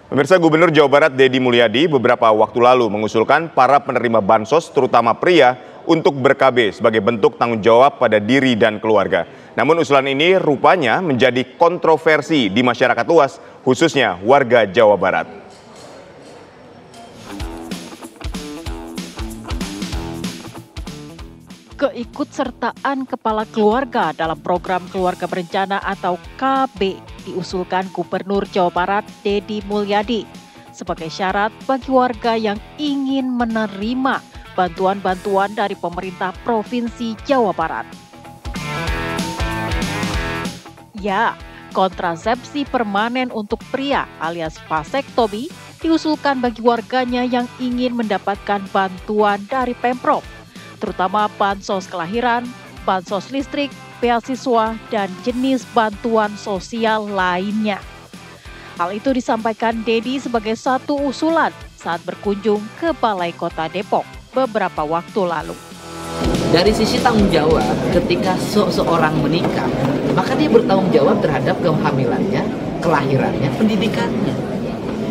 Pemirsa, Gubernur Jawa Barat Deddy Mulyadi beberapa waktu lalu mengusulkan para penerima bansos, terutama pria, untuk ber-KB sebagai bentuk tanggung jawab pada diri dan keluarga. Namun usulan ini rupanya menjadi kontroversi di masyarakat luas, khususnya warga Jawa Barat. Keikutsertaan kepala keluarga dalam program Keluarga Berencana atau KB diusulkan Gubernur Jawa Barat Deddy Mulyadi sebagai syarat bagi warga yang ingin menerima bantuan-bantuan dari pemerintah Provinsi Jawa Barat. Ya, kontrasepsi permanen untuk pria alias vasektomi diusulkan bagi warganya yang ingin mendapatkan bantuan dari Pemprov, terutama bansos kelahiran, bansos listrik, beasiswa, dan jenis bantuan sosial lainnya. Hal itu disampaikan Deddy sebagai satu usulan saat berkunjung ke Balai Kota Depok beberapa waktu lalu. Dari sisi tanggung jawab, ketika seseorang menikah, maka dia bertanggung jawab terhadap kehamilannya, kelahirannya, pendidikannya.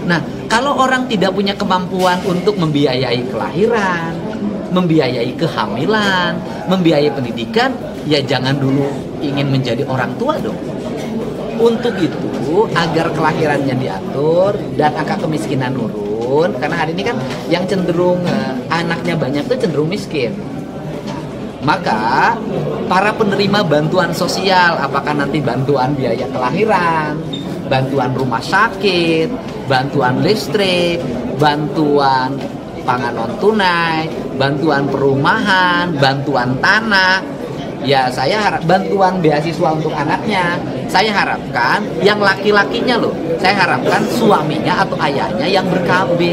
Nah, kalau orang tidak punya kemampuan untuk membiayai kelahiran, membiayai kehamilan, membiayai pendidikan, ya jangan dulu ingin menjadi orang tua dong. Untuk itu, agar kelahirannya diatur dan angka kemiskinan turun, karena hari ini kan yang cenderung anaknya banyak itu cenderung miskin. Maka para penerima bantuan sosial, apakah nanti bantuan biaya kelahiran, bantuan rumah sakit, bantuan listrik, bantuan pangan non tunai, bantuan perumahan, bantuan tanah, ya saya harap bantuan beasiswa untuk anaknya, saya harapkan yang laki-lakinya loh, saya harapkan suaminya atau ayahnya yang ber-KB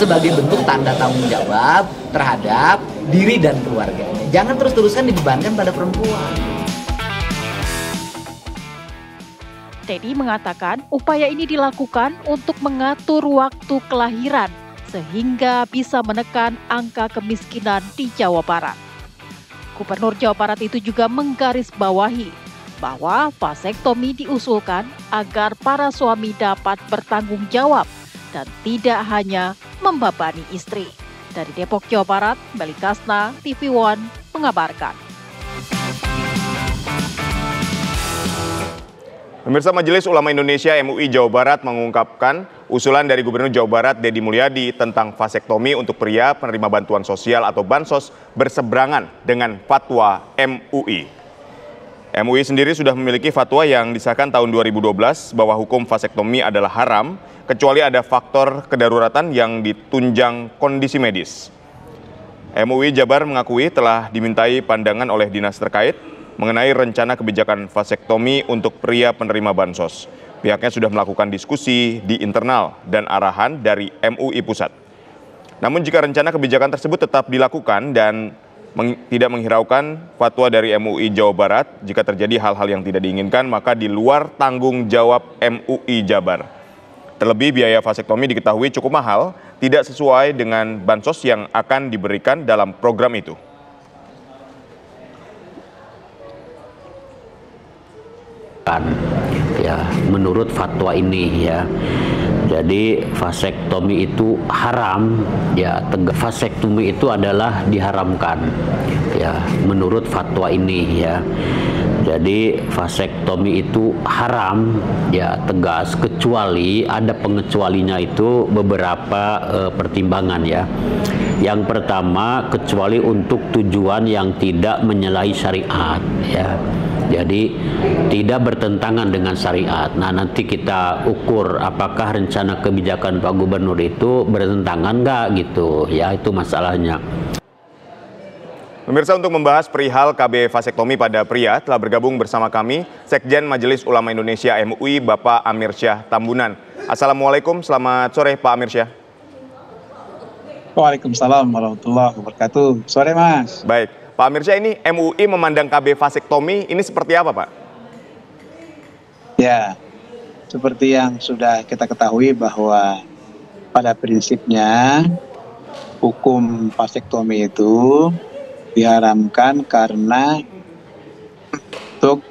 sebagai bentuk tanda tanggung jawab terhadap diri dan keluarganya. Jangan terus-terusan dibebankan pada perempuan. Deddy mengatakan upaya ini dilakukan untuk mengatur waktu kelahiran sehingga bisa menekan angka kemiskinan di Jawa Barat. Gubernur Jawa Barat itu juga menggarisbawahi bahwa vasektomi diusulkan agar para suami dapat bertanggung jawab dan tidak hanya membebani istri. Dari Depok, Jawa Barat, Meli Kasna, TV One mengabarkan. Pemirsa, Majelis Ulama Indonesia MUI Jawa Barat mengungkapkan usulan dari Gubernur Jawa Barat Deddy Mulyadi tentang vasektomi untuk pria penerima bantuan sosial atau bansos berseberangan dengan fatwa MUI. MUI sendiri sudah memiliki fatwa yang disahkan tahun 2012 bahwa hukum vasektomi adalah haram kecuali ada faktor kedaruratan yang ditunjang kondisi medis. MUI Jabar mengakui telah dimintai pandangan oleh dinas terkait mengenai rencana kebijakan vasektomi untuk pria penerima bansos. Pihaknya sudah melakukan diskusi di internal dan arahan dari MUI Pusat. Namun jika rencana kebijakan tersebut tetap dilakukan dan tidak menghiraukan fatwa dari MUI Jawa Barat, jika terjadi hal-hal yang tidak diinginkan maka di luar tanggung jawab MUI Jabar. Terlebih biaya vasektomi diketahui cukup mahal, tidak sesuai dengan bansos yang akan diberikan dalam program itu. Ya, menurut fatwa ini ya, jadi vasektomi itu haram ya, vasektomi itu adalah diharamkan ya, menurut fatwa ini ya. Jadi vasektomi itu haram ya, tegas, kecuali ada pengecualinya itu beberapa pertimbangan ya. Yang pertama, kecuali untuk tujuan yang tidak menyalahi syariat ya. Jadi tidak bertentangan dengan syariat. Nah, nanti kita ukur apakah rencana kebijakan Pak Gubernur itu bertentangan nggak gitu ya, itu masalahnya. Pemirsa, untuk membahas perihal KB vasektomi pada pria telah bergabung bersama kami Sekjen Majelis Ulama Indonesia MUI Bapak Amir Syah Tambunan. Assalamualaikum, selamat sore Pak Amir Syah. Waalaikumsalam warahmatullahi wabarakatuh. Sore Mas. Baik, Pak Amir Syah, ini MUI memandang KB vasektomi ini seperti apa Pak? Ya, seperti yang sudah kita ketahui bahwa pada prinsipnya hukum vasektomi itu diharamkan karena untuk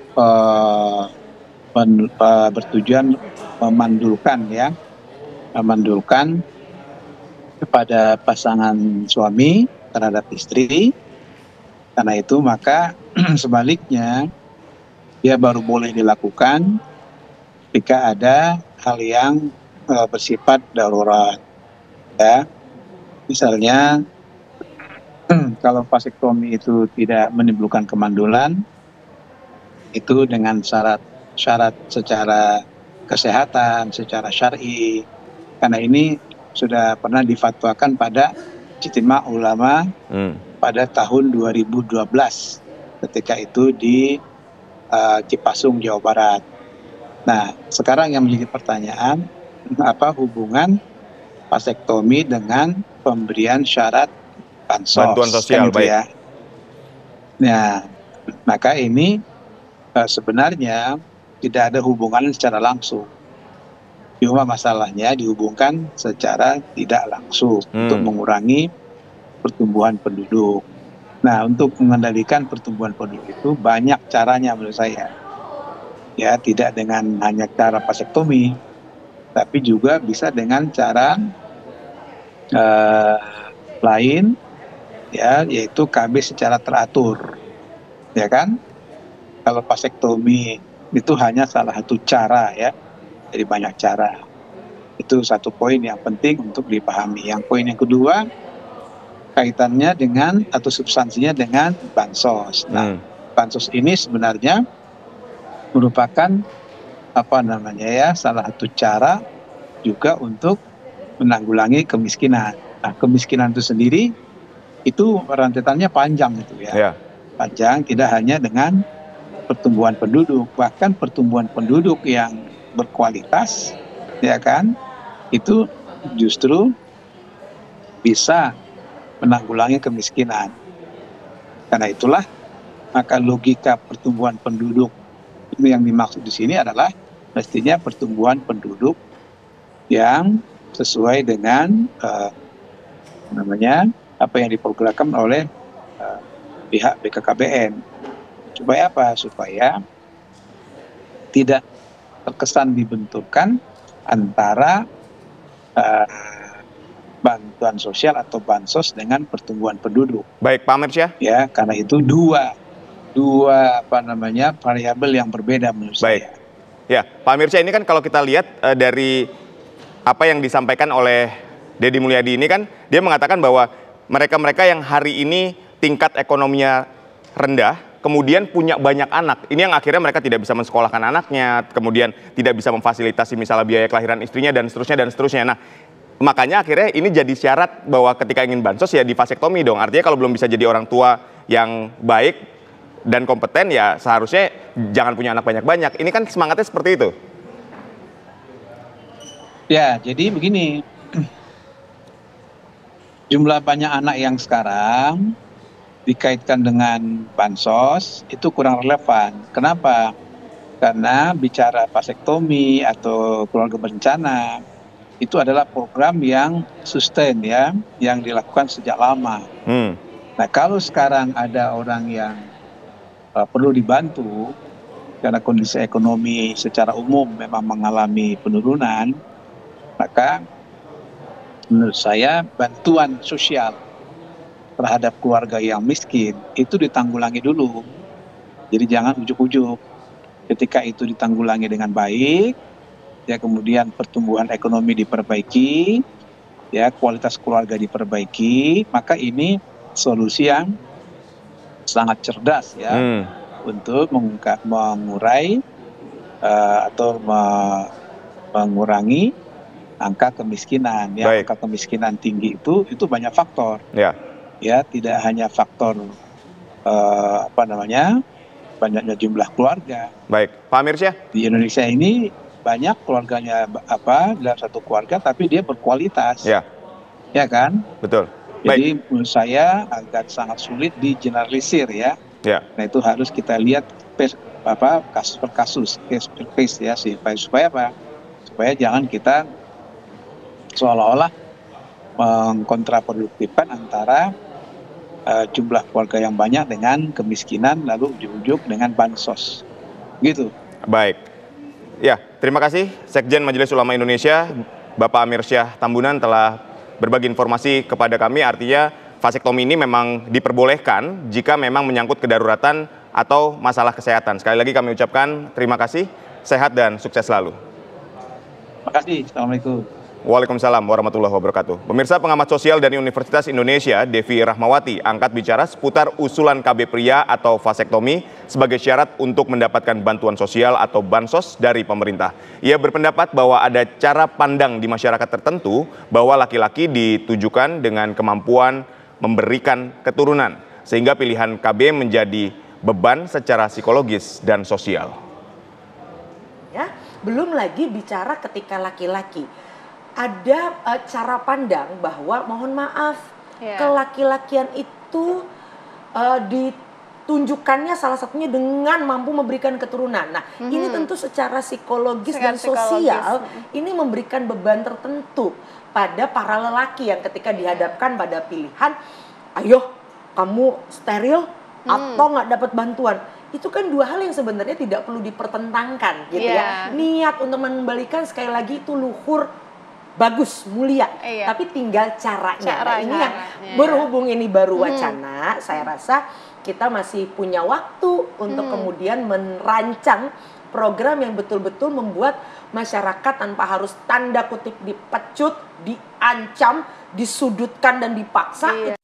bertujuan memandulkan ya memandulkan kepada pasangan suami terhadap istri. Karena itu maka sebaliknya dia baru boleh dilakukan jika ada hal yang bersifat darurat. Ya, misalnya kalau vasektomi itu tidak menimbulkan kemandulan, itu dengan syarat secara kesehatan, secara syar'i. Karena ini sudah pernah difatwakan pada Ijtima' Ulama pada tahun 2012 ketika itu di Cipasung, Jawa Barat. Nah, sekarang yang menjadi pertanyaan, apa hubungan vasektomi dengan pemberian syarat bantuan sosial, kan gitu ya. Nah, maka ini sebenarnya tidak ada hubungan secara langsung. Cuma masalahnya dihubungkan secara tidak langsung untuk mengurangi pertumbuhan penduduk. Nah, untuk mengendalikan pertumbuhan penduduk itu banyak caranya menurut saya. Ya, tidak dengan hanya cara vasektomi, tapi juga bisa dengan cara lain, ya, yaitu KB secara teratur, ya kan? Kalau vasektomi itu hanya salah satu cara, ya, jadi banyak cara. Itu satu poin yang penting untuk dipahami. Yang poin yang kedua, kaitannya dengan atau substansinya dengan bansos. Nah, bansos ini sebenarnya merupakan salah satu cara juga untuk menanggulangi kemiskinan. Nah, kemiskinan itu sendiri itu rentetannya panjang gitu ya. Panjang, tidak hanya dengan pertumbuhan penduduk, bahkan pertumbuhan penduduk yang berkualitas, ya kan, itu justru bisa menanggulangi kemiskinan. Karena itulah maka logika pertumbuhan penduduk yang dimaksud di sini adalah mestinya pertumbuhan penduduk yang sesuai dengan apa yang diperkirakan oleh pihak BKKBN. Supaya apa? Supaya tidak terkesan dibenturkan antara bantuan sosial atau bansos dengan pertumbuhan penduduk. Baik, Pak Mirsya. Ya, karena itu dua variabel yang berbeda menurut saya. Ya, Pak Mirsya, ini kan kalau kita lihat dari apa yang disampaikan oleh Deddy Mulyadi ini kan, dia mengatakan bahwa mereka-mereka yang hari ini tingkat ekonominya rendah, kemudian punya banyak anak, ini yang akhirnya mereka tidak bisa mensekolahkan anaknya, kemudian tidak bisa memfasilitasi misalnya biaya kelahiran istrinya dan seterusnya. Nah, makanya akhirnya ini jadi syarat bahwa ketika ingin bansos ya di vasektomi dong. Artinya kalau belum bisa jadi orang tua yang baik dan kompeten ya seharusnya jangan punya anak banyak-banyak. Ini kan semangatnya seperti itu. Ya, jadi begini. Jumlah banyak anak yang sekarang dikaitkan dengan bansos itu kurang relevan. Kenapa? Karena bicara vasektomi atau keluarga berencana itu adalah program yang sustain, ya, yang dilakukan sejak lama. Nah, kalau sekarang ada orang yang perlu dibantu karena kondisi ekonomi secara umum memang mengalami penurunan, maka menurut saya bantuan sosial terhadap keluarga yang miskin itu ditanggulangi dulu. Jadi jangan ujuk-ujuk. Ketika itu ditanggulangi dengan baik, ya, kemudian pertumbuhan ekonomi diperbaiki, ya, kualitas keluarga diperbaiki, maka ini solusi yang sangat cerdas, ya, untuk mengurai atau mengurangi angka kemiskinan. Ya, angka kemiskinan tinggi itu banyak faktor. Ya, tidak hanya faktor banyaknya jumlah keluarga. Baik, Pak Mirsya. Di Indonesia ini banyak keluarganya dalam satu keluarga tapi dia berkualitas. Ya kan? Betul. Jadi menurut saya agak sangat sulit digeneralisir, ya. Nah, itu harus kita lihat kasus per kasus, case per case, ya, supaya apa? Supaya jangan kita seolah-olah mengkontraproduktifkan antara jumlah keluarga yang banyak dengan kemiskinan lalu ujug-ujug dengan bansos. Gitu. Baik. Ya, terima kasih Sekjen Majelis Ulama Indonesia Bapak Amir Syah Tambunan telah berbagi informasi kepada kami, artinya vasektomi ini memang diperbolehkan jika memang menyangkut kedaruratan atau masalah kesehatan. Sekali lagi kami ucapkan terima kasih, sehat dan sukses selalu. Terima kasih. Assalamualaikum. Waalaikumsalam warahmatullahi wabarakatuh. Pemirsa, pengamat sosial dari Universitas Indonesia, Devi Rahmawati, angkat bicara seputar usulan KB pria atau vasektomi sebagai syarat untuk mendapatkan bantuan sosial atau bansos dari pemerintah. Ia berpendapat bahwa ada cara pandang di masyarakat tertentu bahwa laki-laki ditujukan dengan kemampuan memberikan keturunan, sehingga pilihan KB menjadi beban secara psikologis dan sosial. Ya, belum lagi bicara ketika laki-laki. Ada cara pandang bahwa mohon maaf, kelaki-lakian itu ditunjukkannya salah satunya dengan mampu memberikan keturunan. Nah, ini tentu secara psikologis dan sosial ini memberikan beban tertentu pada para lelaki yang ketika dihadapkan pada pilihan, ayo kamu steril atau nggak dapat bantuan. Itu kan dua hal yang sebenarnya tidak perlu dipertentangkan gitu ya. Niat untuk mengembalikan sekali lagi itu luhur, bagus, mulia, tapi tinggal caranya. Nah, ini yang berhubung ini baru wacana, saya rasa kita masih punya waktu untuk kemudian merancang program yang betul-betul membuat masyarakat tanpa harus tanda kutip dipecut, diancam, disudutkan dan dipaksa.